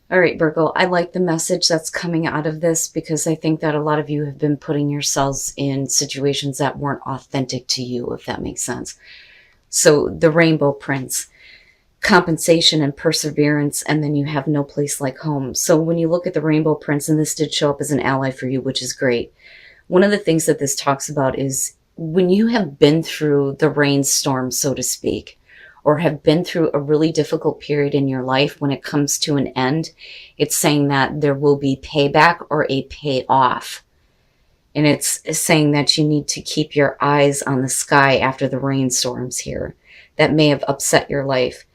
All right, Virgo, I like the message that's coming out of this because I think that a lot of you have been putting yourselves in situations that weren't authentic to you, if that makes sense. So the Rainbow Prince, compensation and perseverance, and then you have no place like home. So when you look at the Rainbow Prince, and this did show up as an ally for you, which is great. One of the things that this talks about is when you have been through the rainstorm, so to speak, or have been through a really difficult period in your life, when it comes to an end, it's saying that there will be payback or a payoff. And it's saying that you need to keep your eyes on the sky after the rainstorms here that may have upset your life.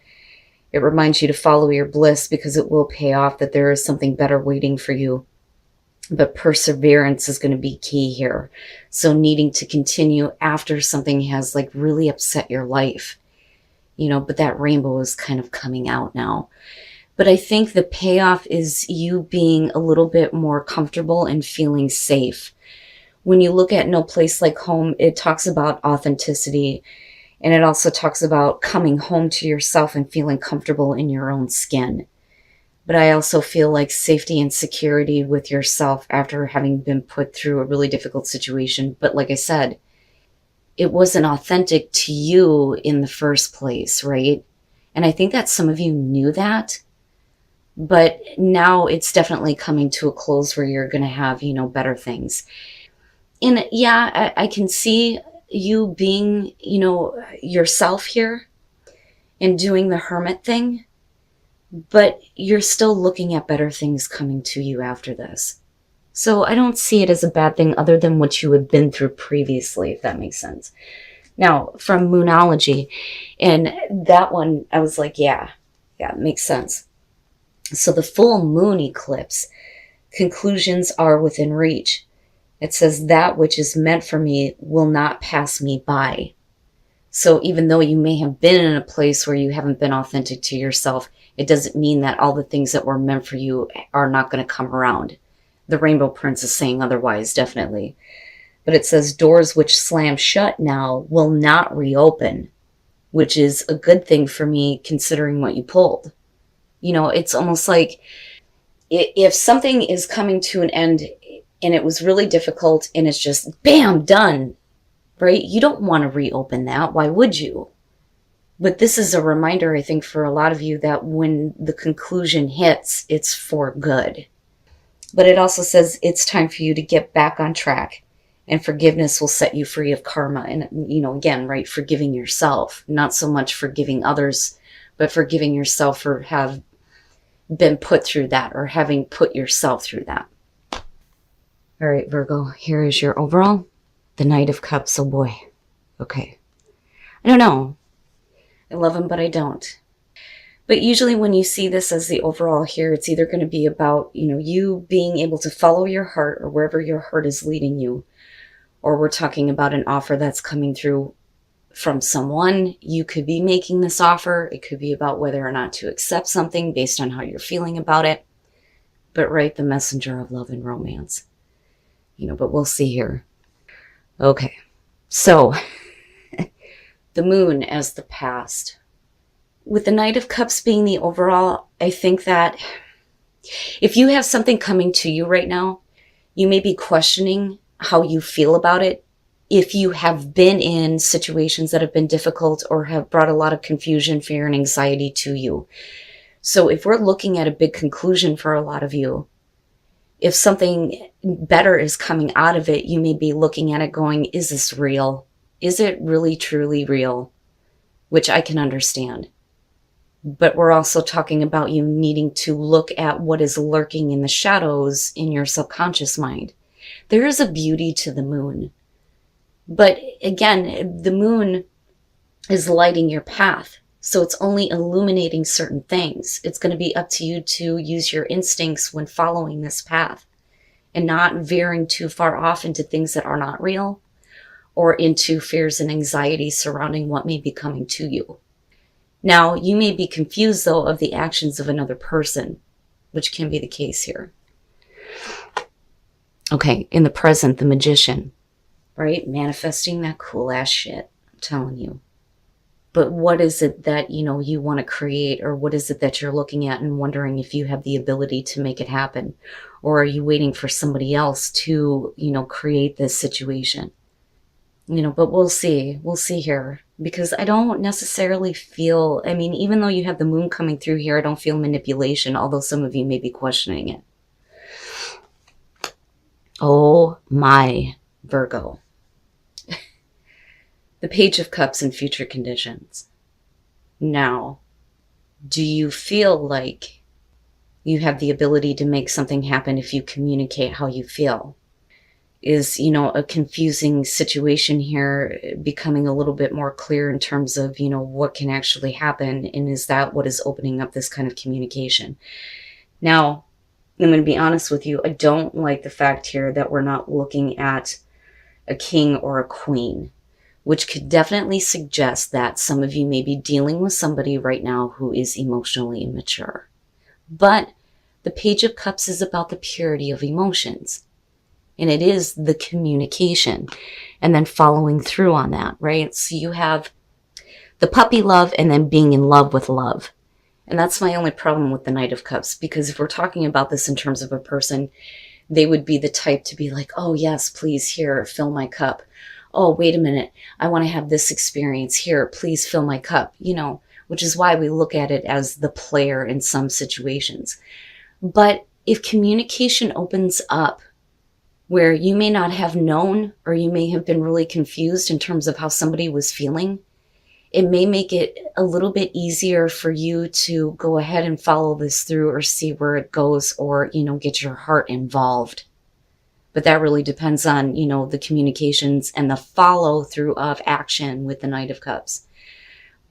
It reminds you to follow your bliss because it will pay off, that there is something better waiting for you. But perseverance is going to be key here. So needing to continue after something has like really upset your life. But that rainbow is kind of coming out now. But I think the payoff is you being a little bit more comfortable and feeling safe. When you look at No Place Like Home, it talks about authenticity. And it also talks about coming home to yourself and feeling comfortable in your own skin. But I also feel like safety and security with yourself after having been put through a really difficult situation. But like I said, it wasn't authentic to you in the first place, right? And I think that some of you knew that, but now it's definitely coming to a close where you're going to have, better things. And yeah, I can see you being, yourself here and doing the hermit thing, but you're still looking at better things coming to you after this. So I don't see it as a bad thing other than what you had been through previously, if that makes sense. Now, from Moonology, and that one, I was like, yeah, it makes sense. So the full moon eclipse, conclusions are within reach. It says that which is meant for me will not pass me by. So even though you may have been in a place where you haven't been authentic to yourself, it doesn't mean that all the things that were meant for you are not going to come around. The Rainbow Prince is saying otherwise, definitely. But it says doors which slam shut now will not reopen, which is a good thing for me considering what you pulled. It's almost like if something is coming to an end and it was really difficult and it's just bam, done, right? You don't want to reopen that. Why would you? But this is a reminder, I think, for a lot of you that when the conclusion hits, it's for good. But it also says it's time for you to get back on track, and forgiveness will set you free of karma. And, again, right, forgiving yourself, not so much forgiving others, but forgiving yourself for have been put through that or having put yourself through that. All right, Virgo, here is your overall. The Knight of Cups, oh boy. Okay. I don't know. I love him, but I don't. But usually when you see this as the overall here, it's either going to be about, you being able to follow your heart or wherever your heart is leading you. Or we're talking about an offer that's coming through from someone. You could be making this offer. It could be about whether or not to accept something based on how you're feeling about it. But right, the messenger of love and romance. But we'll see here. Okay, so the moon as the past. With the Knight of Cups being the overall, I think that if you have something coming to you right now, you may be questioning how you feel about it. If you have been in situations that have been difficult or have brought a lot of confusion, fear, and anxiety to you. So if we're looking at a big conclusion for a lot of you, if something better is coming out of it, you may be looking at it going, is this real? Is it really, truly real? Which I can understand. But we're also talking about you needing to look at what is lurking in the shadows in your subconscious mind. There is a beauty to the moon. But again, the moon is lighting your path. So it's only illuminating certain things. It's going to be up to you to use your instincts when following this path and not veering too far off into things that are not real or into fears and anxiety surrounding what may be coming to you. Now, you may be confused, though, of the actions of another person, which can be the case here. Okay, in the present, the Magician, right? Manifesting that cool-ass shit, I'm telling you. But what is it that, you want to create, or what is it that you're looking at and wondering if you have the ability to make it happen? Or are you waiting for somebody else to, create this situation? But we'll see. We'll see here. Because I don't necessarily feel, I mean, even though you have the moon coming through here, I don't feel manipulation, although some of you may be questioning it. Oh my, Virgo. The Page of Cups and future conditions. Now, do you feel like you have the ability to make something happen if you communicate how you feel? Is, a confusing situation here becoming a little bit more clear in terms of, what can actually happen? And is that what is opening up this kind of communication? Now, I'm going to be honest with you. I don't like the fact here that we're not looking at a king or a queen, which could definitely suggest that some of you may be dealing with somebody right now who is emotionally immature. But the Page of Cups is about the purity of emotions. And it is the communication and then following through on that, right? So you have the puppy love and then being in love with love. And that's my only problem with the Knight of Cups, because if we're talking about this in terms of a person, they would be the type to be like, oh yes, please, here, fill my cup. Oh, wait a minute, I want to have this experience here. Please fill my cup, which is why we look at it as the player in some situations. But if communication opens up where you may not have known, or you may have been really confused in terms of how somebody was feeling, it may make it a little bit easier for you to go ahead and follow this through or see where it goes, or, get your heart involved. But that really depends on, the communications and the follow through of action with the Knight of Cups.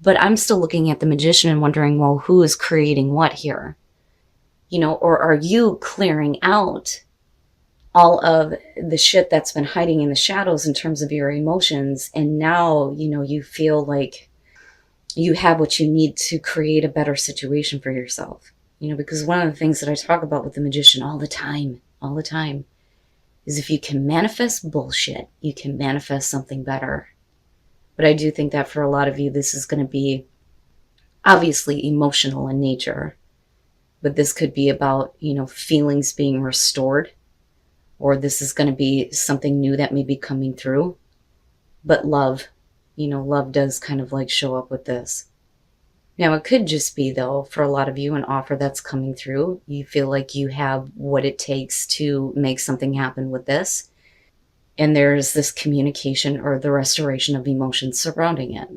But I'm still looking at the Magician and wondering, well, who is creating what here? Or are you clearing out all of the shit that's been hiding in the shadows in terms of your emotions, and now, you feel like you have what you need to create a better situation for yourself. Because one of the things that I talk about with the Magician all the time, is if you can manifest bullshit, you can manifest something better. But I do think that for a lot of you, this is going to be obviously emotional in nature. But this could be about, feelings being restored. Or this is going to be something new that may be coming through. But love, love does kind of like show up with this. Now, it could just be, though, for a lot of you, an offer that's coming through. You feel like you have what it takes to make something happen with this. And there's this communication or the restoration of emotions surrounding it,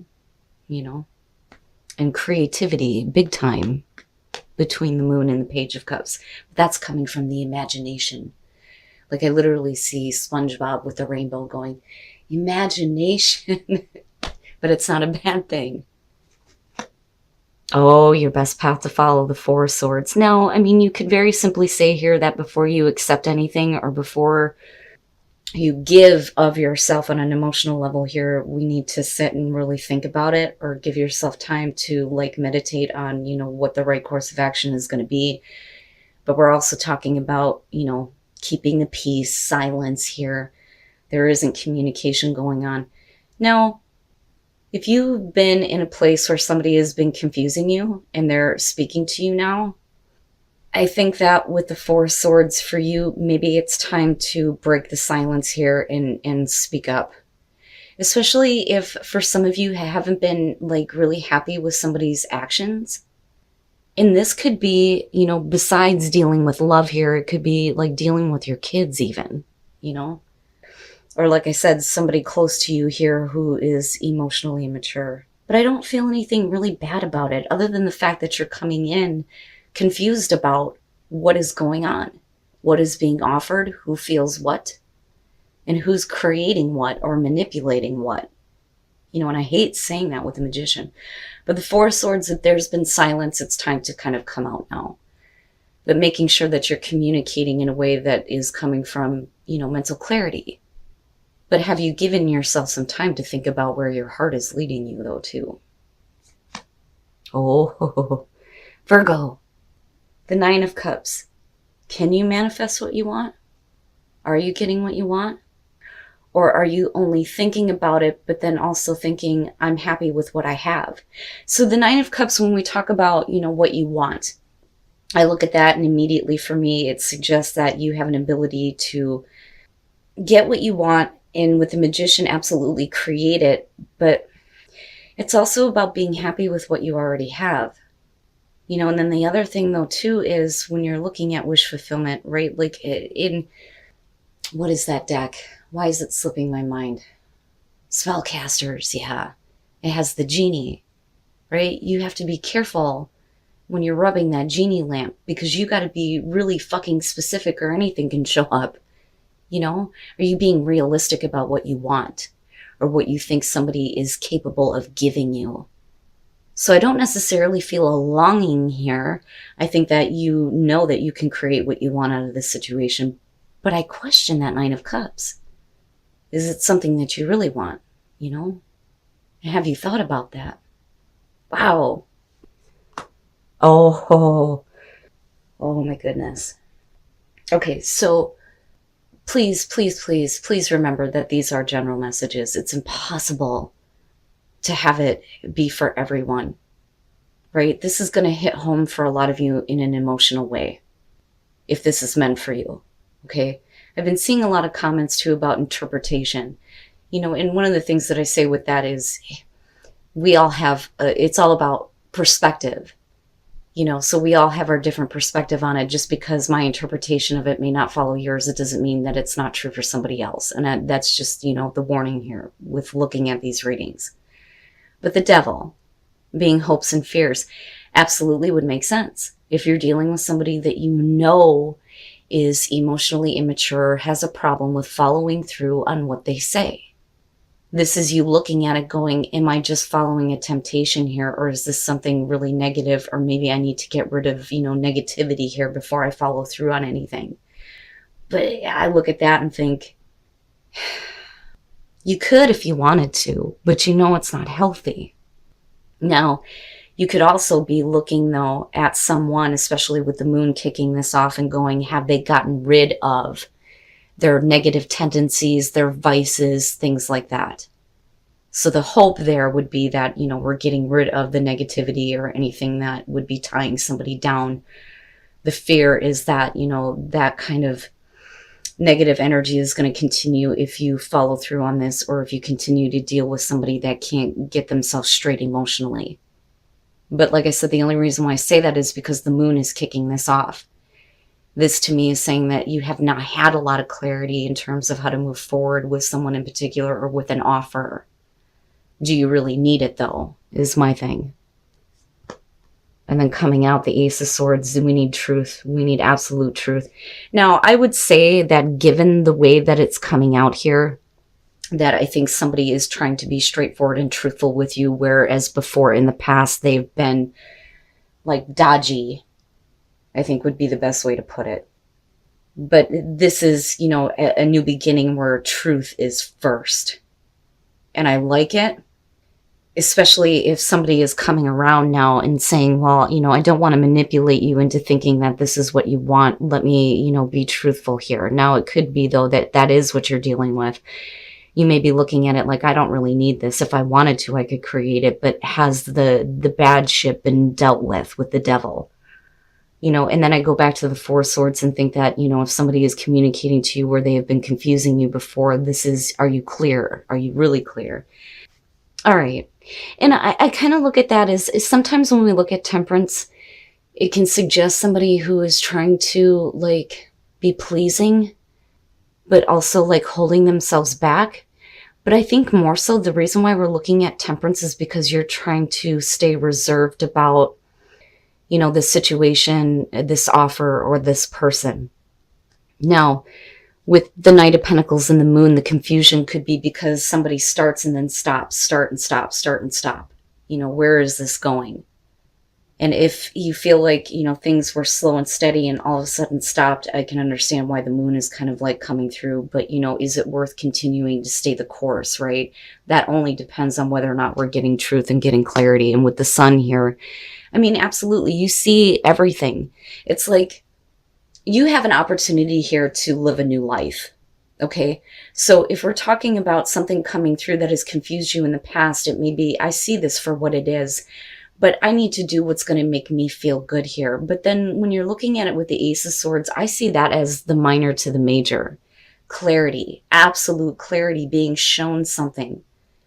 And creativity, big time, between the Moon and the Page of Cups. That's coming from the imagination. Like, I literally see SpongeBob with the rainbow going, imagination. But it's not a bad thing. Oh, your best path to follow, the Four of Swords. No, I mean, you could very simply say here that before you accept anything, or before you give of yourself on an emotional level here, we need to sit and really think about it, or give yourself time to like meditate on, what the right course of action is going to be. But we're also talking about, keeping the peace, silence here. There isn't communication going on. Now, if you've been in a place where somebody has been confusing you and they're speaking to you now, I think that with the Four of Swords for you, maybe it's time to break the silence here and speak up. Especially if for some of you haven't been like really happy with somebody's actions. And this could be, besides dealing with love here, it could be like dealing with your kids even, Or like I said, somebody close to you here who is emotionally immature. But I don't feel anything really bad about it, other than the fact that you're coming in confused about what is going on, what is being offered, who feels what, and who's creating what or manipulating what. And I hate saying that with the Magician. But the Four of Swords, if there's been silence, it's time to kind of come out now. But making sure that you're communicating in a way that is coming from, mental clarity. But have you given yourself some time to think about where your heart is leading you, though, too? Oh, Virgo, the Nine of Cups. Can you manifest what you want? Are you getting what you want? Or are you only thinking about it, but then also thinking, I'm happy with what I have? So the Nine of Cups, when we talk about, what you want, I look at that and immediately for me, it suggests that you have an ability to get what you want, and with the Magician, absolutely create it. But it's also about being happy with what you already have. And then the other thing though too is when you're looking at wish fulfillment, right? Like in, what is that deck? Why is it slipping my mind? Spellcasters, yeah. It has the genie, right? You have to be careful when you're rubbing that genie lamp because you got to be really fucking specific or anything can show up. Are you being realistic about what you want or what you think somebody is capable of giving you? So I don't necessarily feel a longing here. I think that you know that you can create what you want out of this situation, but I question that Nine of Cups. Is it something that you really want? Have you thought about that? Wow. Oh my goodness. Okay, so please, please, please, please remember that these are general messages. It's impossible to have it be for everyone, right? This is going to hit home for a lot of you in an emotional way, if this is meant for you, okay? I've been seeing a lot of comments too about interpretation, and one of the things that I say with that is we all have, it's all about perspective, so we all have our different perspective on it. Just because my interpretation of it may not follow yours, it doesn't mean that it's not true for somebody else. And that's just, the warning here with looking at these readings. But the Devil, being hopes and fears, absolutely would make sense. If you're dealing with somebody that is emotionally immature, has a problem with following through on what they say. This is you looking at it going, am I just following a temptation here? Or is this something really negative? Or maybe I need to get rid of, negativity here before I follow through on anything. But I look at that and think, you could if you wanted to, but it's not healthy. Now, you could also be looking, though, at someone, especially with the moon kicking this off and going, have they gotten rid of their negative tendencies, their vices, things like that. So the hope there would be that, we're getting rid of the negativity or anything that would be tying somebody down. The fear is that, that kind of negative energy is going to continue if you follow through on this, or if you continue to deal with somebody that can't get themselves straight emotionally. But like I said, the only reason why I say that is because the moon is kicking this off. This to me is saying that you have not had a lot of clarity in terms of how to move forward with someone in particular or with an offer. Do you really need it though, is my thing. And then coming out the Ace of Swords, we need truth. We need absolute truth. Now, I would say that given the way that it's coming out here, that I think somebody is trying to be straightforward and truthful with you, whereas before in the past they've been like dodgy, I think would be the best way to put it. But this is, a new beginning where truth is first. And I like it, especially if somebody is coming around now and saying, well, I don't want to manipulate you into thinking that this is what you want. Let me, be truthful here. Now, it could be, though, that is what you're dealing with. You may be looking at it like, I don't really need this. If I wanted to, I could create it. But has the bad ship been dealt with the Devil? And then I go back to the Four of Swords and think that, if somebody is communicating to you where they have been confusing you before, are you clear? Are you really clear? All right. And I kind of look at that as sometimes when we look at Temperance, it can suggest somebody who is trying to be pleasing, but also holding themselves back. But I think more so the reason why we're looking at Temperance is because you're trying to stay reserved about this situation, this offer, or this person. Now, with the Knight of Pentacles and the Moon, the confusion could be because somebody starts and then stops, start and stop, start and stop. Where is this going? And if you feel like, things were slow and steady and all of a sudden stopped, I can understand why the Moon is kind of coming through. But, is it worth continuing to stay the course, right? That only depends on whether or not we're getting truth and getting clarity. And with the Sun here, absolutely, you see everything. It's like you have an opportunity here to live a new life. Okay, so if we're talking about something coming through that has confused you in the past, it may be, I see this for what it is, but I need to do what's going to make me feel good here. But then when you're looking at it with the Ace of Swords, I see that as the minor to the major. Clarity, absolute clarity, being shown something,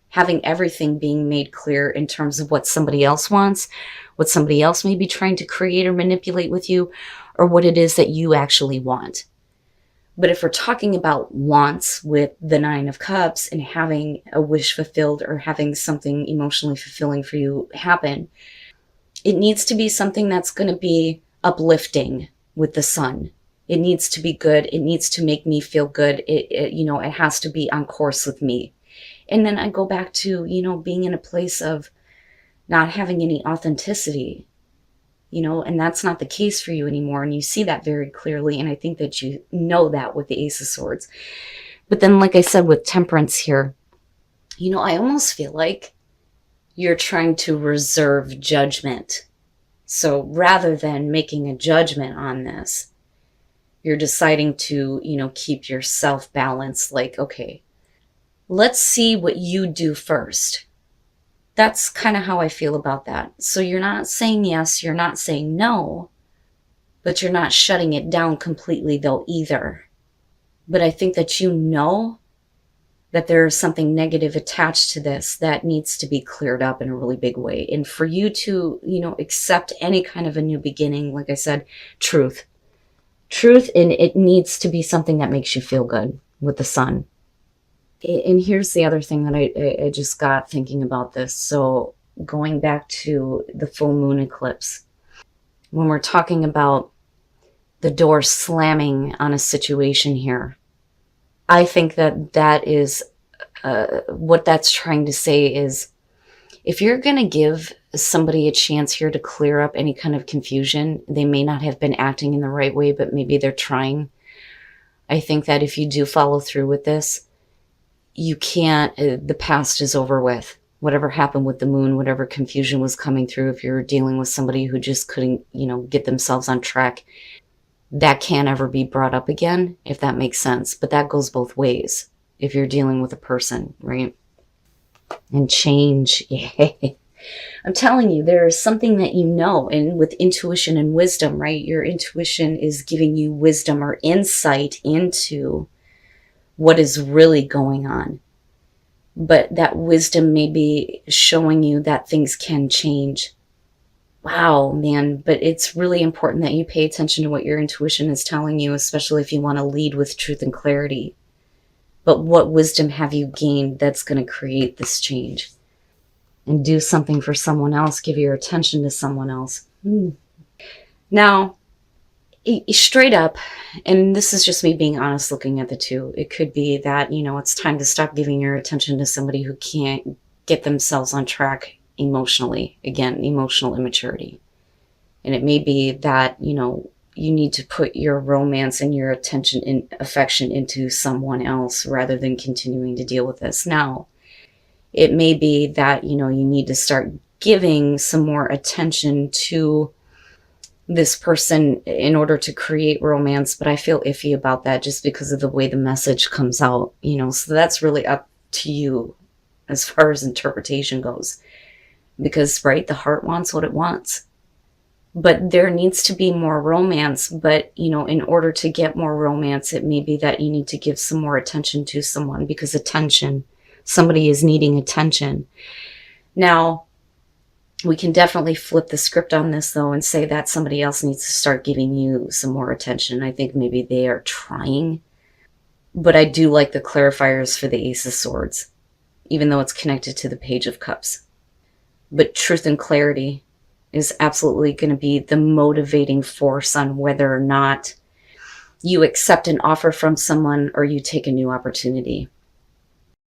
having everything being made clear in terms of what somebody else wants, what somebody else may be trying to create or manipulate with you, or what it is that you actually want. But if we're talking about wants with the Nine of Cups and having a wish fulfilled or having something emotionally fulfilling for you happen, it needs to be something that's going to be uplifting with the Sun. It needs to be good. It needs to make me feel good. It has to be on course with me. And then I go back to, being in a place of not having any authenticity, and that's not the case for you anymore. And you see that very clearly. And I think that you know that with the Ace of Swords. But then, like I said, with Temperance here, I almost feel like you're trying to reserve judgment. So rather than making a judgment on this, you're deciding to, keep yourself balanced. Like, okay, let's see what you do first. That's kind of how I feel about that. So you're not saying yes, you're not saying no, but you're not shutting it down completely though either. But I think that that there is something negative attached to this that needs to be cleared up in a really big way. And for you to, accept any kind of a new beginning, like I said, truth, and it needs to be something that makes you feel good with the Sun. And here's the other thing that I just got thinking about this. So going back to the full moon eclipse, when we're talking about the door slamming on a situation here, I think that is what that's trying to say is, if you're going to give somebody a chance here to clear up any kind of confusion, they may not have been acting in the right way, but maybe they're trying. I think that if you do follow through with this, you can't, the past is over with. Whatever happened with the moon, whatever confusion was coming through, if you're dealing with somebody who just couldn't, get themselves on track, that can't ever be brought up again, if that makes sense. But that goes both ways if you're dealing with a person, right? And change, yay. I'm telling you, there is something that and with intuition and wisdom, right? Your intuition is giving you wisdom or insight into what is really going on. But that wisdom may be showing you that things can change. Wow, man. But it's really important that you pay attention to what your intuition is telling you, especially if you want to lead with truth and clarity. But what wisdom have you gained that's going to create this change? And do something for someone else. Give your attention to someone else. Now, straight up, and this is just me being honest looking at the two, it could be that, it's time to stop giving your attention to somebody who can't get themselves on track emotionally. Again, emotional immaturity. And it may be that, you need to put your romance and your attention and affection into someone else rather than continuing to deal with this. Now, it may be that, you need to start giving some more attention to this person in order to create romance, but I feel iffy about that just because of the way the message comes out, so that's really up to you as far as interpretation goes, because, right, the heart wants what it wants, but there needs to be more romance. But, in order to get more romance, it may be that you need to give some more attention to someone, because somebody is needing attention. Now, we can definitely flip the script on this, though, and say that somebody else needs to start giving you some more attention. I think maybe they are trying. But I do like the clarifiers for the Ace of Swords, even though it's connected to the Page of Cups. But truth and clarity is absolutely going to be the motivating force on whether or not you accept an offer from someone or you take a new opportunity.